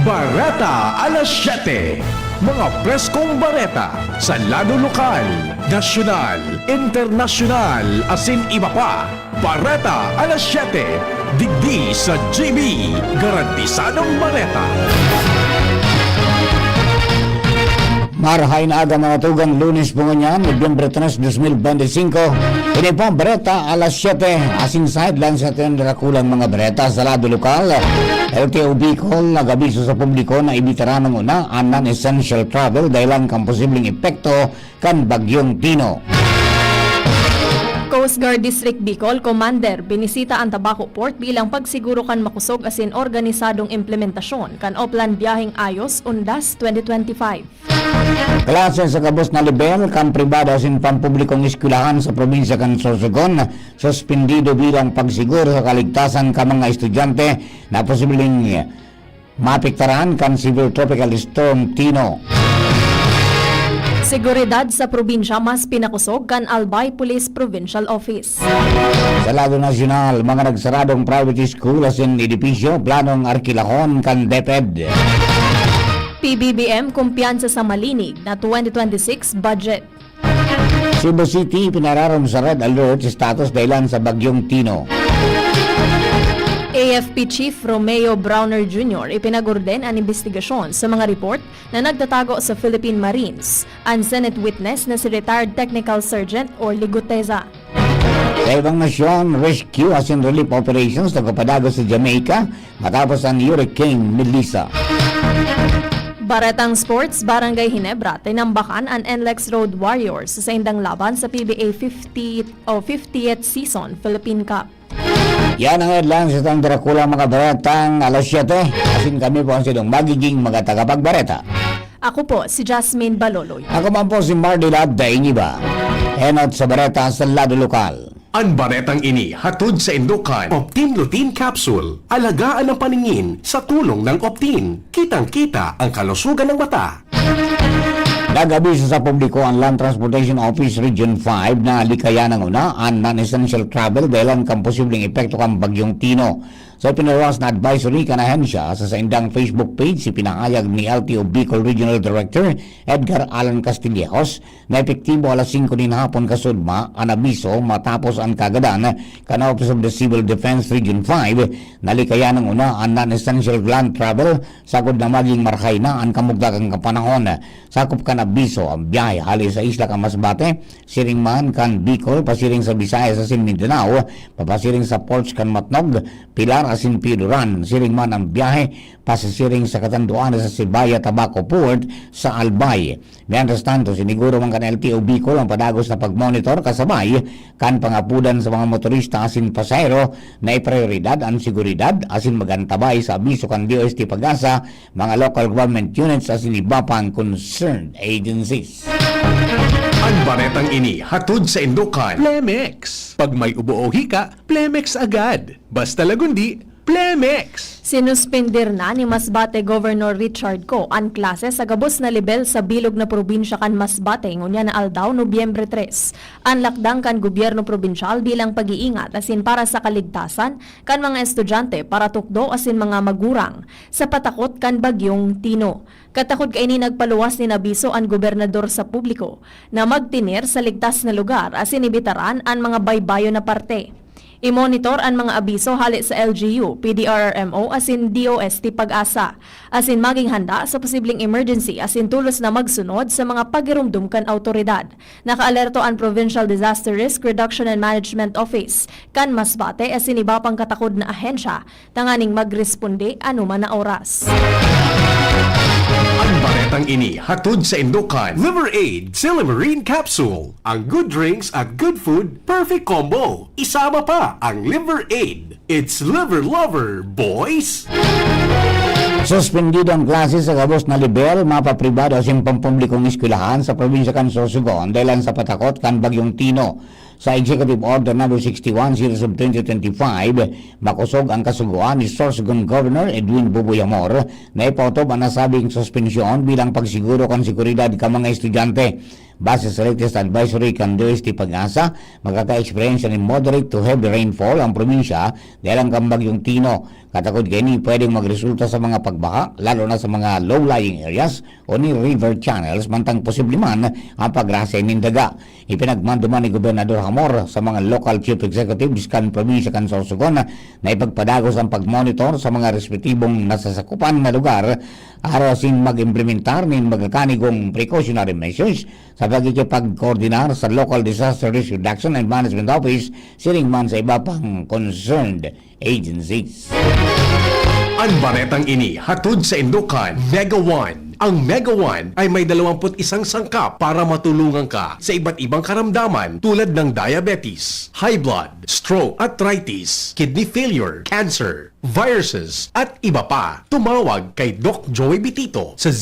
Bareta alas 7. Mga preskong bareta sa lado lokal, nasyonal, internasyonal, asin iba pa. Bareta alas 7. Digdi sa GB. Garantisadong bareta. Marahay na aga mga tugang Lunes po ngayon, Nobyembre 3, 2025. Ini po ang Bareta alas 7. Asin sideline sa tinrakulang mga Bareta sa lado lokal. LTO Bicol nag-abiso sa publiko na ibitara ng una ang non-essential travel dahil ang posibleng epekto kan Bagyong Tino. Coast Guard District Bicol Commander binisita ang Tabaco Port bilang pagsiguro kan makusog asin organisadong implementasyon kan Oplan Biyaheng Ayos Undas 2025. Klase sa kabos na level kan pribado asin pampublikong eskwelahan sa probinsya kan Sorsogon suspendido bilang pagsiguro sa kaligtasan ka mga estudyante na posibleng mapiktaran kan Severe Tropical Storm Tino. Seguridad sa probinsya mas pinakusog kan Albay Police Provincial Office. Sa lado nasyonal, mga nagsaradong private school asin edipisyo planong arkilahon kan DepEd. PBBM kumpiyansa sa malinig na 2026 budget. Cebu City pinararom sa red alert status dahilan sa Bagyong Tino. AFP Chief Romeo Browner Jr. ipinagorden ang investigasyon sa mga report na nagtatago sa Philippine Marines, ang Senate witness na si retired Technical Sergeant Orly Guteza. Sa ibang nasyon, rescue asin relief operations nagpapadago sa Jamaica matapos ang Hurricane Melissa. Baretang Sports, Barangay Hinebra, tinambakan ang NLEX Road Warriors sa indang laban sa PBA 50th Season Philippine Cup. Yan ang headlines sa itong Dracula mga baretang alas 7. Asin kami po ang sinong magiging mga tagapagbareta. Ako po si Jasmine Baloloy. Ako man po si Mardila Dainiba. Henot sa bareta sa lado lokal. Ang baretang ini hatod sa Indukan. Optin Lutein Capsule. Alagaan ang paningin sa tulong ng Optin. Kitang-kita ang kalusugan ng mata. Nag-abiso sa publiko ang Land Transportation Office Region 5 na likaya ng una ang non-essential travel dahil ang posibleng epekto kang Bagyong Tino. Sa pinarawas na advisory kanahensya sa indang Facebook page, si pinahayag ni LTO Bicol Regional Director Edgar Alan Castillejos na epektibo alas 5 din hapon kasudma ang abiso matapos ang kagadan kana Office of the Civil Defense Region 5 na likaya ng una ang non-essential land travel sagod na maging markay na ang kamugdagang kapanahon. Sakop kan abiso ang biyahe hali sa isla kan Masbate, siring man kan Bicol, pasiring sa Visayas asin Mindanao, papasiring sa Ports kan Matnog, Pilar asin Piduran, siring man ang biyahe pasisiring sa Katanduan sa Sibaya Tabaco Port sa Albay. Mientras tanto, siniguro man kan LTO Bicol ang padagos na pagmonitor kasabay kan pangapudan sa mga motorista asin pasahero na iprioridad ang seguridad asin magantabay sa abiso kan DOST Pag-asa, mga local government units asin iba pang concerned agencies. Ang baretang ini hatod sa Indukan. Plemex. Pag may ubo o hika, Plemex agad. Basta lagundi, Plemex. Sinuspender na ni Masbate Governor Richard Co ang klase sa gabos na level sa bilog na probinsya kan Masbate ngunya na aldaw Nobyembre 3. Ang lakdang kan gobyerno probinsyal bilang pag-iingat asin para sa kaligtasan kan mga estudyante para tukdo asin mga magurang sa patakot kan Bagyong Tino. Katakot kaini nagpaluwas ni nabiso ang gobernador sa publiko na magtinir sa ligtas na lugar asin ibitaran ang mga baybayo na parte. I-monitor ang mga abiso hali sa LGU, PDRRMO asin DOST Pag-asa, asin maging handa sa posibleng emergency asin tulos na magsunod sa mga pagirumdum kan autoridad. Nakaalerto ang Provincial Disaster Risk Reduction and Management Office kan Masbate asin iba pang katakod na ahensya tanganing magresponde anuman na oras. Ang baretang ini hatod sa Indukan. Liver Aid Silimarine Capsule. Ang good drinks at good food, perfect combo. Isama pa ang Liver Aid. It's liver lover, boys! Suspendido ang klase sa gabos na level, mapapribado asin pampublikong eskwelahan sa probinsya kan Sorsogon dahil sa patakot kan Bagyong Tino. Sa Executive Order No. 61 Series of 2025, makusog ang kasuguan ni Sorsogon Governor Edwin Buboyamor na ipautob ang nasabing suspensyon bilang pagsiguro kan seguridad ka mga estudyante. Base sa latest advisory kan DOST Pag-asa, magkaka-experience ni moderate to heavy rainfall ang probinsya dahil ang kambagyong Tino. Katakod kayo ni pwedeng magresulta sa mga pagbaha, lalo na sa mga low-lying areas o ni river channels, mantang posible man ang pagrasay ng daga. Ipinagmando man ni Gobernador Hamor sa mga local chief executives kan probinsya kan Sorsogon na ipagpadagos ang pagmonitor sa mga respektibong nasasakupan na lugar araw mag-implementar ng magkakanigong precautionary measures sa pagkikipag-koordinar sa Local Disaster Risk Reduction and Management Office siring man sa iba pang concerned agencies. Ang baretang ini hatod sa Indokan Mega One. Ang Mega One ay may 21 sangkap para matulungan ka sa iba't ibang karamdaman tulad ng diabetes, high blood, stroke, arthritis, kidney failure, cancer, viruses, at iba pa. Tumawag kay Doc Joey Bitito sa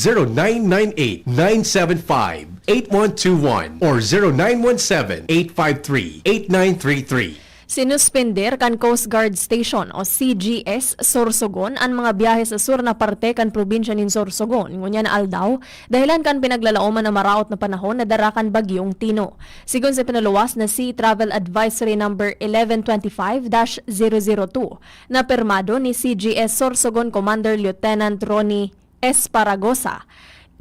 0998-975-8121 or 0917-853-8933. Sinuspender kan Coast Guard Station o CGS Sorsogon ang mga biyahe sa sur na parte kan probinsya nin Sorsogon. Ngunya na aldaw, dahilan kan pinaglalaoman na maraot na panahon na darakan bagyong Tino. Sigon sa pinaluwas na Sea Travel Advisory number 1125-002 na permado ni CGS Sorsogon Commander Lieutenant Ronnie Esparagosa.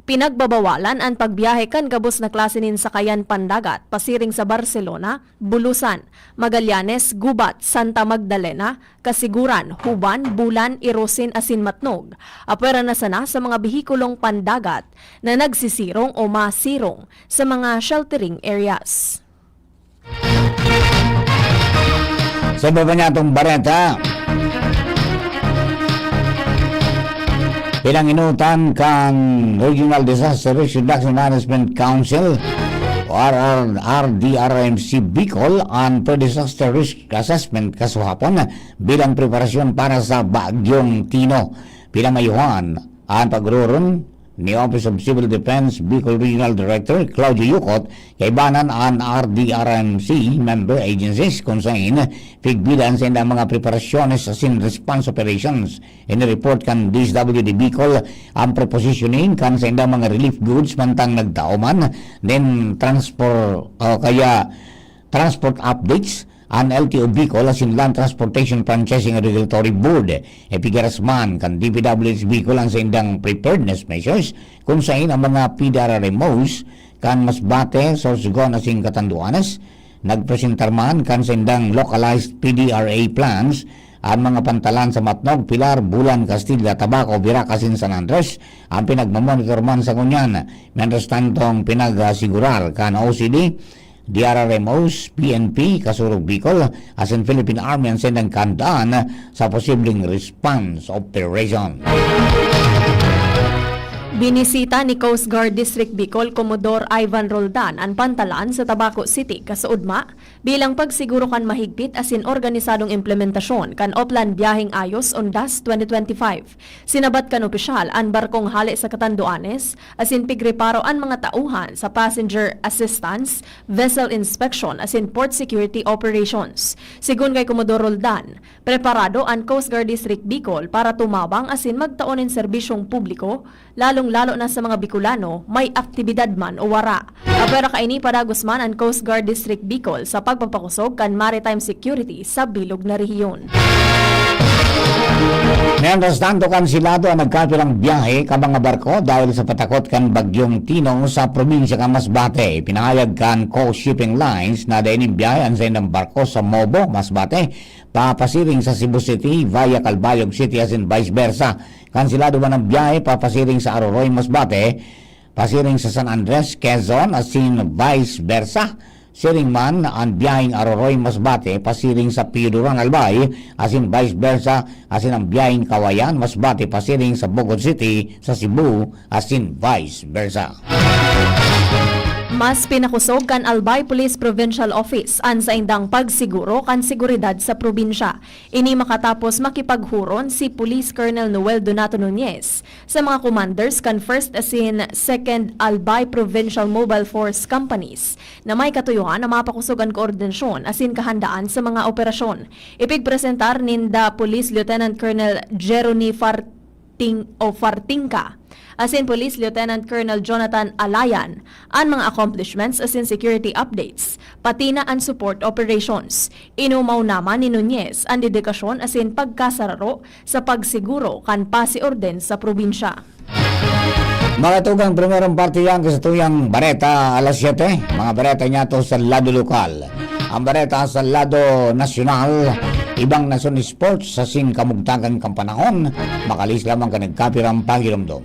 Pinagbabawalan ang pagbiyahe kan gabos na klase nin sakayan pandagat, pasiring sa Barcelona, Bulusan, Magallanes, Gubat, Santa Magdalena, Kasiguran, Huban, Bulan, Irosin, Asinmatnog. Apwera na sana sa mga bihikulong pandagat na nagsisirong o masirong sa mga sheltering areas. Sa baba niya itong bareta, pinanginutan kan Regional Disaster Risk Reduction Management Council o RDRMC Bicol ang pre-disaster risk assessment kasuhapon bilang preparasyon para sa bagyong Tino. Pinamayuhan ang pagruron ni Office of Civil Defense Bicol Regional Director Claudio Yucot kay banan ang RDRMC member agencies kung saan pigbilan sa indang mga preparasyones sa response operations. Ini-report kan DSWD Bicol ang prepositioning kan sa indang mga relief goods mantang nagdaoman, then transport updates ang LTO Bicol as in Land Transportation Franchising and Regulatory Board. Epigarasman kan DPWH Bicol ang sa indang preparedness measures kung saan ang mga PDRMOs kan Masbate, Sorsogon asing Catanduanes nagpresentar man kan sa indang localized PDRA plans ang mga pantalan sa Matnog, Pilar, Bulan, Castilla, Tabaco, Virac, asin San Andres ang pinagmamonitor man sa kunyan. Mientras tantong pinagsigurar kan OCD, DRRMOs, PNP, Kasurog Bicol, as in Philippine Army ang sendang kandaan sa posibleng response operation. Binisita ni Coast Guard District Bicol Commodore Ivan Roldan ang pantalan sa Tabaco City, Kasuudma, bilang pagsiguro kan mahigpit asin organisadong implementasyon kan Oplan Biyaheng Ayos Ondas 2025. Sinabat kan opisyal ang barkong hali sa Catanduanes asin pigreparo ang mga tauhan sa passenger assistance, vessel inspection asin port security operations. Sigun kay Commodore Roldan, preparado ang Coast Guard District Bicol para tumabang asin magtaonin serbisyong publiko, lalong-lalo na sa mga Bicolano, may aktibidad man o wara. Apera kaini padagos man ang Coast Guard District Bicol sa pagpapakusog kan maritime security sa bilog na rehiyon. Mientras tanto, kansilado ang nagkatulang biyahe ka mga barko dahil sa patakot kan bagyong Tinong sa probinsya kan Masbate. Pinahayag kan Coast Shipping Lines na dahil biyahe ang ng barko sa Mobo, Masbate, papasiring sa Cebu City via Calbayog City as in vice versa. Kansilado man ang biyahe papasiring sa Aroroy, Masbate, pasiring sa San Andres, Quezon as in vice versa. Siring man ang biyaheng Aroroy, Masbate, pasiring sa Piuduran, Albay, as in vice versa, as in ang biyaheng Kawayan, Masbate, pasiring sa Bogod City, sa Cebu, as in vice versa. Mas pinakusog kan Albay Police Provincial Office an sa indang pagsiguro kan seguridad sa probinsya. Ini makatapos makipaghuron si Police Colonel Noel Donato Nunez sa mga commanders kan 1st asin 2nd Albay Provincial Mobile Force Companies na may katuyuhan na mapakusog ang koordinasyon asin kahandaan sa mga operasyon. Ipigpresentar ninda Police Lieutenant Colonel Jerony Fartingka asin Police Lieutenant Colonel Jonathan Alayan, ang mga accomplishments asin security updates, pati na ang support operations. Inumaw naman ni Nunez ang dedikasyon asin pagkasararo sa pagsiguro kan pasiorden sa probinsya. Mga tugang primerong partiyan kasatuyang Bareta alas 7. Mga Bareta niya to sa lado lokal. Ang Bareta sa lado nasyonal, ibang nason sports sa kamugtagan kang panahon, makalis lamang ka nagkapirang pagiramdom.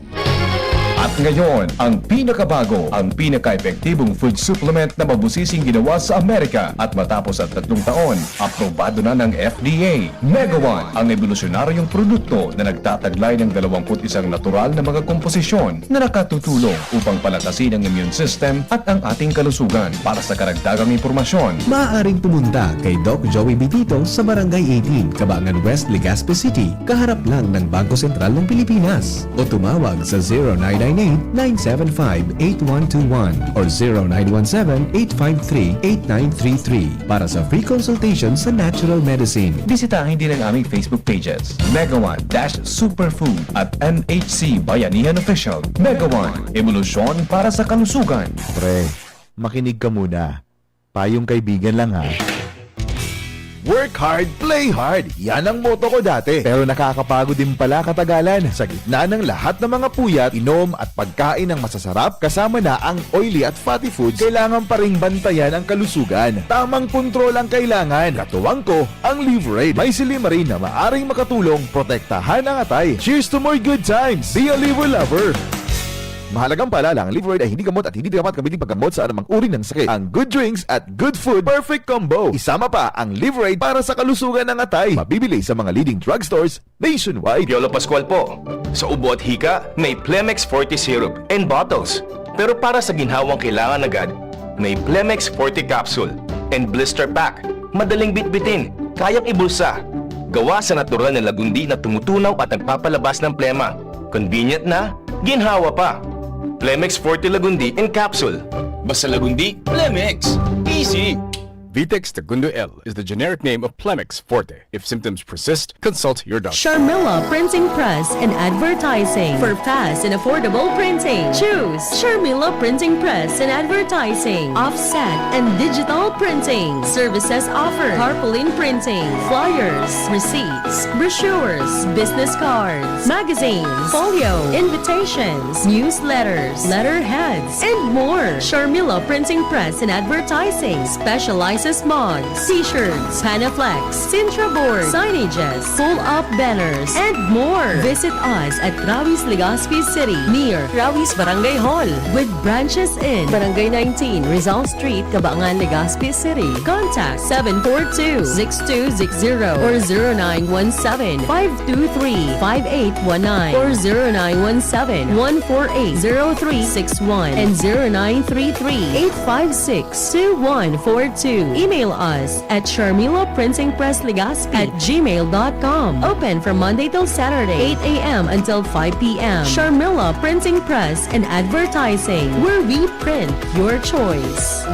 At ngayon, ang pinakabago, ang pinaka-epektibong food supplement na mabusising ginawa sa Amerika at matapos at 3 taon, aprobado na ng FDA. Mega One, ang evolusyonaryong produkto na nagtataglay ng 21 natural na mga komposisyon na nakatutulong upang palakasin ang immune system at ang ating kalusugan. Para sa karagdagang impormasyon, Maaaring pumunta kay Doc Joey Bitito sa Barangay 18, Cabangan West, Legazpi City, kaharap lang ng Bangko Sentral ng Pilipinas. O tumawag sa 0998-975-8121 or 0917-853-8933 para sa free consultation sa natural medicine. bisitahin din ang aming Facebook pages, Mega One Superfood at NHC Bayanihan Official. Mega One, evolusyon para sa kalusugan. Pre, makinig ka muna. Payong kaibigan lang ha. Work hard, play hard. Yan ang motto ko dati. Pero nakakapagod din pala katagalan. Sa gitna ng lahat ng mga puyat, inom at pagkain ng masasarap, kasama na ang oily at fatty foods, kailangan pa ring bantayan ang kalusugan. Tamang kontrol ang kailangan. Katuwang ko, ang Liverade. May silimarin na maaring makatulong, protektahan ang atay. Cheers to more good times. Be a liver lover. Mahalagang paalala, ang Liverade ay hindi gamot at hindi dapat gamitin paggamot sa anumang uri ng sakit. Ang good drinks at good food, perfect combo. Isama pa ang Liverade para sa kalusugan ng atay. Mabibili sa mga leading drugstores nationwide. Piolo Pascual po. Sa ubo at hika, may Plemex Forte Syrup and bottles. Pero para sa ginhawang kailangan agad, may Plemex Forte Capsule and Blister Pack. Madaling bitbitin, kayang ibulsa. Gawa sa natural na lagundi na tumutunaw at nagpapalabas ng plema. Convenient na, ginhawa pa. Plemex Forte Lagundi in Capsule. Basta Lagundi, Plemex. Easy! Vitex Segundo L is the generic name of Plemex Forte. If symptoms persist, consult your doctor. Sharmila Printing Press and Advertising. For fast and affordable printing, choose Sharmila Printing Press and Advertising. Offset and digital printing. Services offered: tarpaulin printing, flyers, receipts, brochures, business cards, magazines, folio, invitations, newsletters, letterheads, and more. Sharmila Printing Press and Advertising specializes mugs, t-shirts, Panaflex, Sintra board, signages, pull-up banners, and more. Visit us at Rawis, Legazpi City, near Rawis Barangay Hall, with branches in Barangay 19, Rizal Street, Cabangan, Legazpi City. Contact 742-6260 or 0917-523-5819 or 0917-148-0361 and 0933-856-2142. Email us at sharmilaprintingpresslegazpi@gmail.com. Open from Monday till Saturday, 8 a.m. until 5 p.m. Sharmila Printing Press and Advertising, where we print your choice.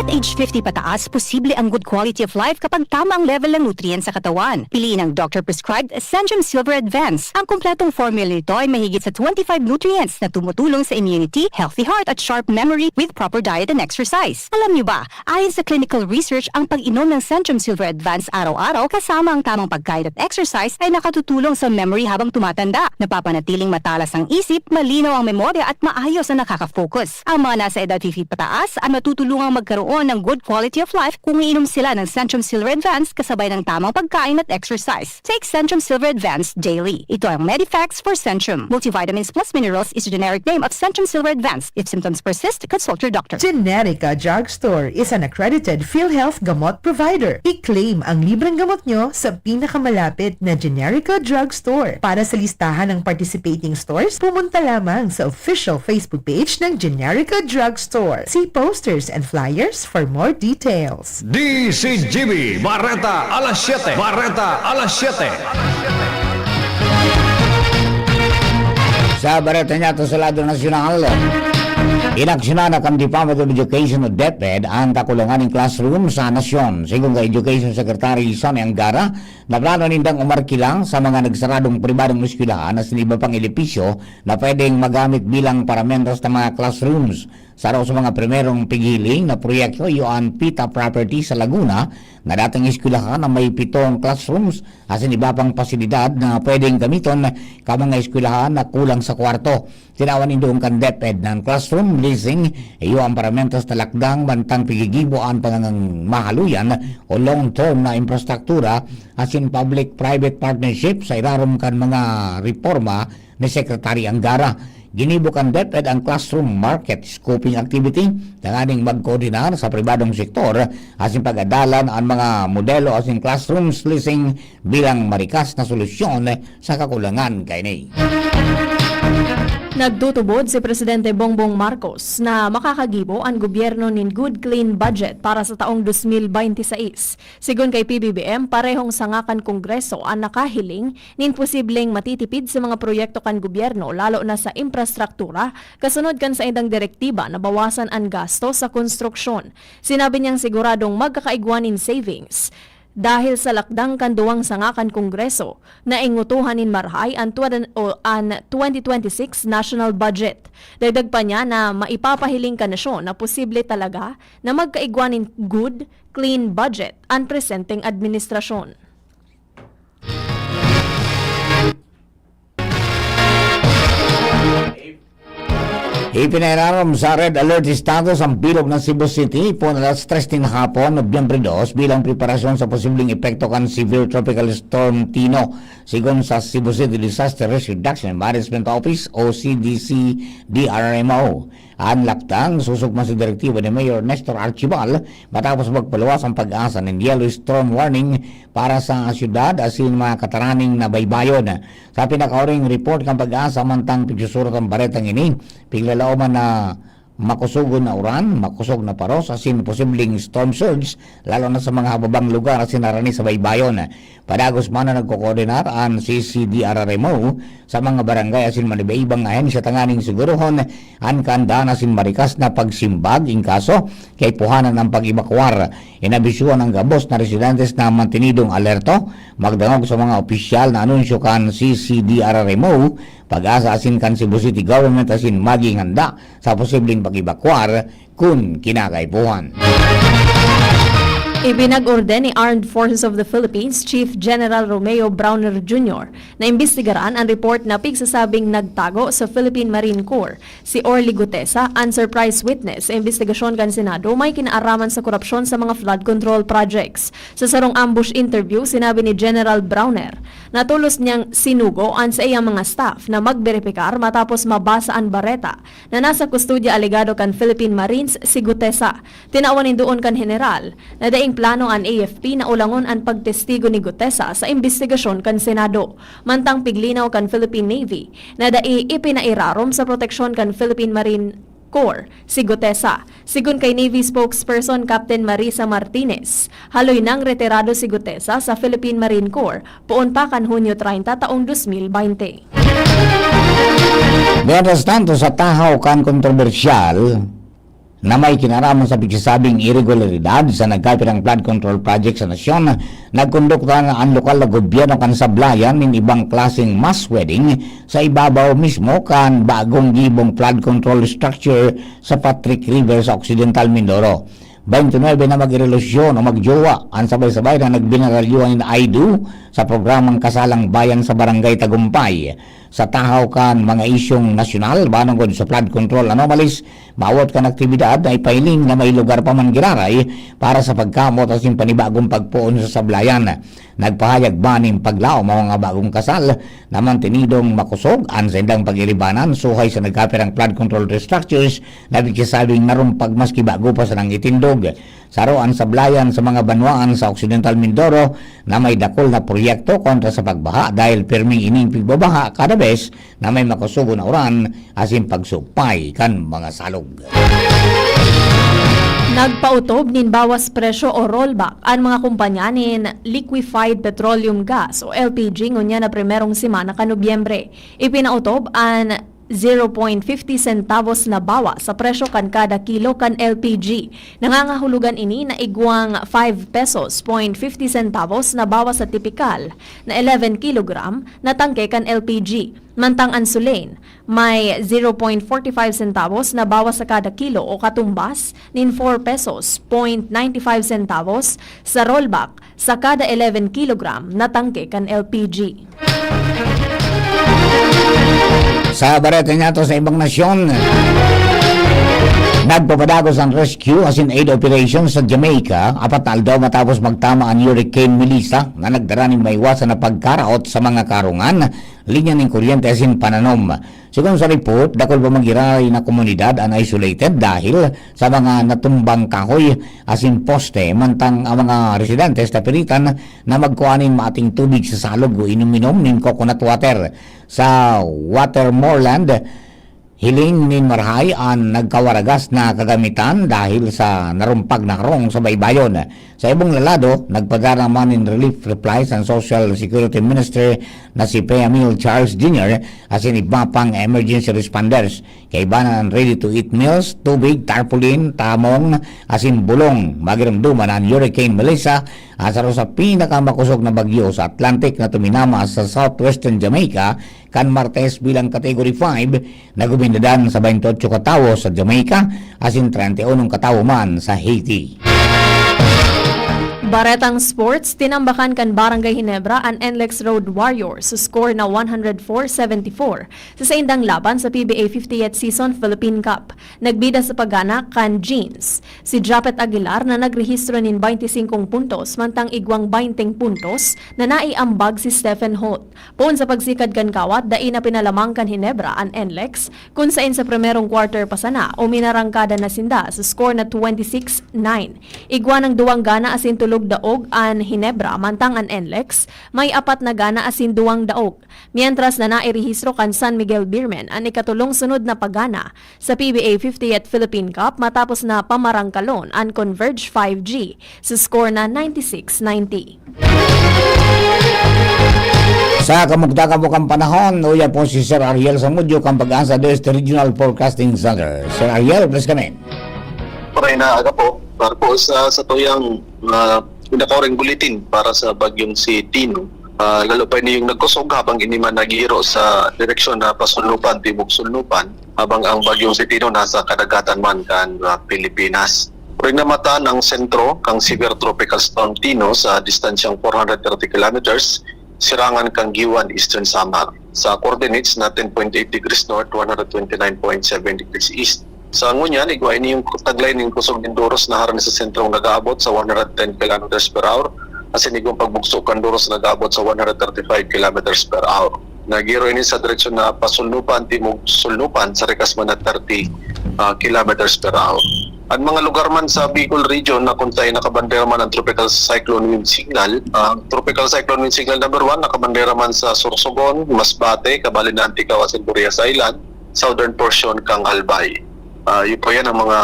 At age 50 pataas, posible ang good quality of life kapag tama ang level ng nutrients sa katawan. Piliin ang doctor-prescribed Centrum Silver Advance. Ang kumpletong formula nito ay mahigit sa 25 nutrients na tumutulong sa immunity, healthy heart at sharp memory with proper diet and exercise. Alam niyo ba, ayon sa clinical research, ang pag-inom ng Centrum Silver Advance araw-araw kasama ang tamang pagkain at exercise ay nakatutulong sa memory habang tumatanda. Napapanatiling matalas ang isip, malinaw ang memorya at maayos na nakaka-focus. Ang mga nasa edad 50 pataas ay matutulungang magkaroon ng good quality of life kung iinom sila ng Centrum Silver Advance kasabay ng tamang pagkain at exercise. Take Centrum Silver Advance daily. Ito ang Medifacts for Centrum. Multivitamins plus minerals is the generic name of Centrum Silver Advance. If symptoms persist, consult your doctor. Generica Drugstore is an accredited PhilHealth gamot provider. I-claim ang libreng gamot nyo sa pinakamalapit na Generica Drugstore. Para sa listahan ng participating stores, pumunta lamang sa official Facebook page ng Generica Drugstore. See posters and flyers for more details. DCGB Bareta alas 7. Bareta alas 7. Sa Bareta niya to sa lado nasyonal, Inaksyonan ang Department of Education o DepEd ang kakulangan ng classroom sa nasyon. Sigon kay Education Secretary Sonny Angara, na plano nindang umarkilang sa mga nagsaradong pribadong eskwelahan na siniba pang elepisyo na pwedeng magamit bilang paramentos ng mga classrooms. Sa raw sa mga primerong pigiling na proyekto yung Pita Property sa Laguna na dating eskwelahan na may 7 classrooms asin iba pang pasilidad na pwedeng gamiton ka mga eskwelahan na kulang sa kwarto. Tinawan indong kan DepEd ng classroom leasing yung paramentos na lakdang bantang pigigibuan pangangang mahaluyan o long-term na infrastruktura asin public-private partnership sa irarom kan mga reforma ni Secretary Angara. Ginibukan DepEd ang classroom market scoping activity na aning magkoordinar sa pribadong sektor asin pag-adalan ang mga modelo asin classrooms leasing bilang marikas na solusyon sa kakulangan kay Nagtutubod si Presidente Bongbong Marcos na makakagibo ang gobyerno nin Good Clean Budget para sa taong 2026. Sigon kay PBBM, parehong sangakan Kongreso ang nakahiling nin posibleng matitipid sa mga proyekto kan gobyerno lalo na sa infrastruktura kasunod kan sa indang direktiba na bawasan ang gasto sa konstruksyon. Sinabi niyang siguradong magkakaigwanin savings dahil sa lakdang kanduwang sangakan Kongreso na ingutuhanin marhay ang 2026 national budget. Dagdag pa niya na maipapahiling ka nasyon na posible talaga na magkaigwanin good, clean budget ang presenting administrasyon. Ipinararam sa red alert status ang bilog ng Cebu City po na alas 3 ng hapon, Nobyembre 2 bilang preparasyon sa posibleng epekto kan severe tropical storm Tino. Sigon sa Cebu City Disaster Risk Reduction and Management Office o CDC DRMO. Ang laktang susugma si direktiba ni Mayor Nestor Archibal matapos magpaluwas ang pag-asa ng yellow storm warning para sa syudad asin mga kataraning na baybayon. Sa pinakauring report kang pag-asa mantang pigsusurot ang baretang ini, piglalauman na makusugod na uran, makusog na paros asin posibleng storm surge lalo na sa mga hababang lugar asin narani sa baybayon. Padagos man na nagkokoordinar ang CCDRRMO sa mga barangay asin manibaibang ahensya tanganing siguruhon ang kanda asin marikas na pagsimbag in kaso kay puhanan ng pag-ibakwar. Inabisyuan ng gabos na residentes na mantinidong alerto magdangog sa mga opisyal na anunsyo kan CCDRRMO pag-asa asin kan Cebu City Government asin maging handa sa posibleng pag-ibakwar kung kinakaipuhan. Ibinag-orden ni Armed Forces of the Philippines Chief General Romeo Browner Jr. na imbestigaran ang report na pigsasabing nagtago sa Philippine Marine Corps si Orly Gutesa, ang surprise witness sa investigasyon kan Senado may kinaaraman sa korupsyon sa mga flood control projects. Sa sarong ambush interview, sinabi ni General Browner na tulos niyang sinugo ang sa iyang mga staff na magberipikar matapos mabasa ang bareta na nasa kustudya alegado kan Philippine Marines si Gutesa. Tinawanin doon kan General na daing plano ang AFP na ulangon ang pagtestigo ni Gutesa sa investigasyon kan Senado. Mantang piglinaw kan Philippine Navy na dai ipinairarom sa proteksyon kan Philippine Marine Corps si Gutesa. Sigun kay Navy spokesperson Captain Marisa Martinez, haloy nang retirado si Gutesa sa Philippine Marine Corps puon pa kan Hunyo 30 taong 2020. Mientras tanto sa tahaw kan kontrobersyal na may kinaraman sa pigsasabing irregularidad sa nagkapit ng flood control project sa nasyon, nagkondukta nga ang lokal na gobyerno kan sablayan ng ibang klaseng mass wedding sa ibabaw mismo kan bagong gibong flood control structure sa Patrick River sa Occidental Mindoro. 29 na mag-relusyon o magjowa ang sabay-sabay na nagbinaralyuan na IDU sa programang Kasalang Bayan sa Barangay Tagumpay. Sa tahaw kan mga isyong nasyonal, banong sa flood control anomalies, maawat kan aktibidad na ipailing na may lugar pa man giraray para sa pagkamot at yung panibagong pagpuon sa sablayan. Nagpahayag ba ng paglao mga bagong kasal na mantinidong makusog ang sendang pag-ilibanan suhay sa nagkapirang flood control structures na bigsasabing narumpag maski bago pa sa nang itindog. Saroan sablayan sa mga banwaan sa Occidental Mindoro na may dakol na proyekto kontra sa pagbaha dahil pirming ining pigbabaha kada bes na may makusugo na uran asin pagsupay kan mga salog. Nagpautob nin bawas presyo o rollback ang mga kumpanya nin liquefied petroleum gas o LPG ngunya na primerong semana ka Nobyembre. Ipinautob ang 0.50 centavos na bawa sa presyo kan kada kilo kan LPG. Nangangahulugan ini na igwang 5 pesos 50 centavos na bawa sa tipikal na 11 kilogram na tangke kan LPG. Mantang Ansulane, may 0.45 centavos na bawas sa kada kilo o katumbas nin 4 pesos 95 centavos sa rollback sa kada 11 kilogram na tangke kan LPG. Sa bareta nga to sa ibang nasyon, nagpapadagos ang rescue as in aid operation sa Jamaica, 4 na aldaw matapos magtama ang Hurricane Melissa na nagdara ng maiwasan na pagkaraot sa mga karungan, linya ng kuryente as in pananom. Sigon sa report, dakol pa magiray na komunidad ang isolated dahil sa mga natumbang kahoy as in poste, mantang ang mga residentes tapiritan na magkuhanin maating tubig sa salog o inuminom ng coconut water. Sa Watermoreland, hiling ni Marhay ang nagkawaragas na kagamitan dahil sa narumpag na karong sa baybayon. Sa ibang lalado, nagpadara naman in relief replies ang Social Security Minister na si Emil Charles Jr. as in iba pang emergency responders. Kaibanan ang ready-to-eat meals, tubig, tarpaulin, tamong, as in bulong. Magiramduman ang Hurricane Melissa asaro sa pinakamakusog na bagyo sa Atlantic na tuminama sa southwestern Jamaica kan Martes bilang Category 5 na gumindadan sa 28 katawo sa Jamaica as in 31 katawo man sa Haiti. Baretang Sports, tinambakan kan Barangay Ginebra ang NLEX Road Warriors sa score na 104-74 sa saindang laban sa PBA 50th Season Philippine Cup. Nagbida sa pagana kan Jeans. Si Japet Aguilar na nagrehistro nin 25 puntos mantang igwang 20 puntos na naiambag si Stephen Holt. Poon sa pagsikad kan kawat, dai na pinalamang kan Ginebra ang NLEX kung sain sa primerong quarter pasana o minarangkada na sinda sa score na 26-9. Igwa ng duwang gana asin tulog daog an Ginebra mantang an NLEX may 4 na gana asin duwang daog. Mientras na nairehistro kan San Miguel Beermen ang ikatulong sunod na pagana sa PBA 50th Philippine Cup matapos na pamarangkalon ang Converge 5G sa score na 96-90. Sa kamugtakabukang panahon, uya po si Sir Ariel Samudyo kang pag-asa West Regional Forecasting Center. Sir Ariel, please come in. Paray na aga po, para po sa tuyang pinakaurang bulletin para sa bagyong si Tino. Lalo pa ini yung nagkusog habang ini man naghihiro sa direksyon na pasunlupan, timog-sunlupan, habang ang bagyong si Tino nasa kadagatan man kan Pilipinas. Pero namatan ang sentro kang severe tropical storm Tino sa distansyang 430 kilometers, sirangan kang Giwan, Eastern Samar. Sa coordinates na 10.8 degrees north, 129.7 degrees east. Sa ngunyan, igwa ini yung taglay ng kusog ng Doros na haran sa sentrong nag-aabot sa 110 km per hour. Asin igong pagbugso kan Doros nag-aabot sa 135 km per hour. Nagiro ini sa direksyon na pasunlupan, timog-sunlupan sa rekas man na 30 km per hour. Ang mga lugar man sa Bicol region na kung tayo nakabandera man ang Tropical Cyclone Wind Signal, Tropical Cyclone Wind Signal number 1 nakabandera man sa Sorsogon, Masbate, Cabalin de Antigua, Burias Island, southern portion kang Albay. Yun po yan ang mga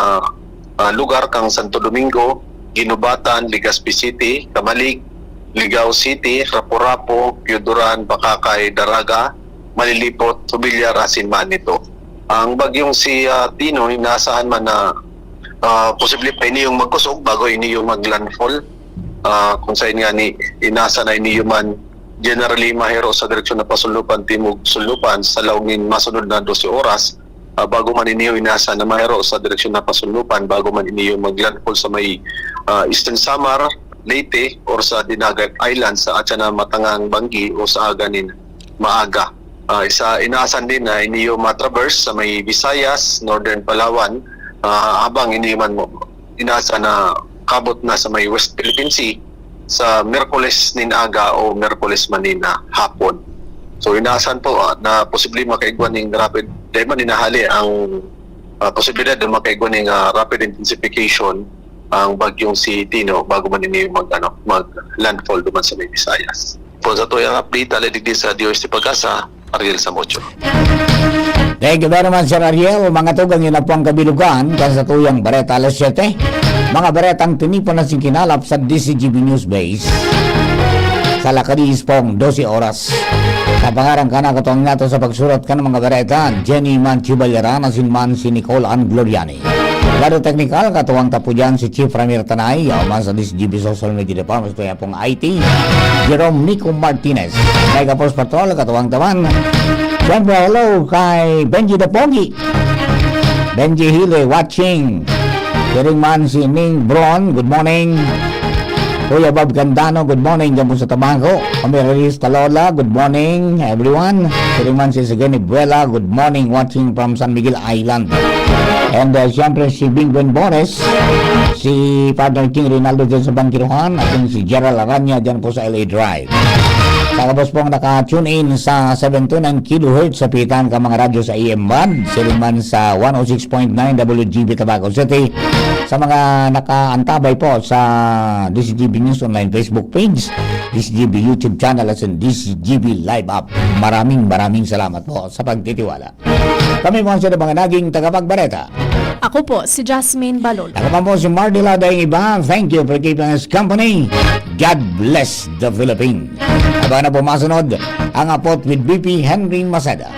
lugar kang Santo Domingo, Ginubatan, Legazpi City, Kamalig, Ligao City, Rapu-Rapu, Piuduran, Bakakay, Daraga, Malilipot, Tubilyar, Asin Manito. Ang bagyong si Tino, inaasahan man na posible pa ini yung magkusog bago ini yung maglandfall. Kung saan nga inasa na ini yung man generally mahero sa direksyon na pasunlupan, timog-sunlupan sa laungin masunod na 12 oras. Bago man iniyo inasa na mahero sa direksyon na pasunlupan, bago man iniyo maglandfall sa may Eastern Samar, Leyte, or sa Dinagat Island sa atya na Matangang Banggi o sa aganin maaga. Isa inaasan din na iniyo matraverse sa may Visayas, Northern Palawan, habang iniyo man inaasa na kabot na sa may West Philippine Sea sa Miyerkules nin aga o Miyerkules man nin hapon. So inaasahan po na posible makaigwan ng rapid, dahil man inahali ang posibilidad na makaigwan ng rapid intensification ang bagyong si Tino bago man ini mag-landfall duman sa may Visayas. Po sa tuyang update, aladigdi sa DOST Pag-asa, Ariel Samocho. Thank you very much, Sir Ariel. Mga tugang yun na po ang kabilugan kan sa tuyang Bareta alas 7. Mga Baretang tinipon na singkinalap sa DCGB News Base sa Lakadis pong 12 oras. Kapangarang ka na katong nato sa pagsurat ka ng mga bareta, Jenny Manchubalera, nasinman si Nicole Ann Gloriani. Lado technical, katuwang tapo dyan si Chief Ramir Tanay, yaman sa DCGB Social Media Department, ito yan pong IT, Jerome Nico Martinez. Mega Force Patrol, katuwang taman. Siyempre, hello kay Benji the Pogi. Benji Hile watching. Kiring man si Ning Bron, good morning. Kuya Bob Gandano, good morning dyan po sa Tabaco. Amiris Talola, good morning everyone. Kiring man si Sigeni Buela, good morning watching from San Miguel Island. And siyempre si Bingwen Bones, si partner King Rinaldo dyan sa Bangkiruhan, at yung si Gerald Aranya dyan po sa LA Drive. Kakabos pong naka-tune in sa 729 kHz sa pitan ka mga radyo sa AM band, siliman sa 106.9 WGB Tabaco City. Sa mga nakaantabay po sa DCGB News Online Facebook page, DCGB YouTube channel at sa DCGB Live app. Maraming salamat po sa pagtitiwala. Kami po sa mga naging tagapagbareta. Ako po, si Jasmine Balol. Ako pa po si Mardila Dayang Iba. Thank you for keeping us company. God bless the Philippines. Aba na po masunod ang apot with BP Henry Masada.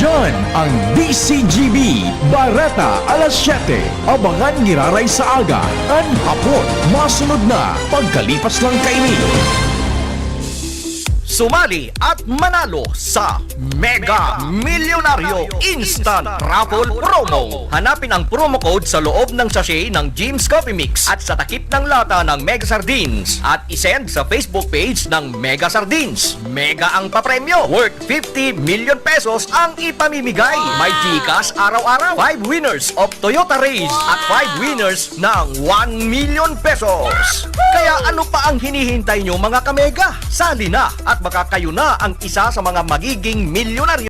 Yan ang DCGB Barata alas 7. Abangan giraray sa aga. An hapon, masunod na. Pagkalipas lang kaini. Sumali at manalo sa Mega Milyonaryo Instant Raffle Promo. Hanapin ang promo code sa loob ng sachet ng Jim's Coffee Mix at sa takip ng lata ng Mega Sardines at isend sa Facebook page ng Mega Sardines. Mega ang papremyo, worth 50 million pesos ang ipamimigay. May Gcash araw-araw, 5 winners of Toyota Race at 5 winners ng 1 million pesos. Kaya ano pa ang hinihintay nyo mga kamega? Sali na at baka kayo na ang isa sa mga magiging milyonaryo.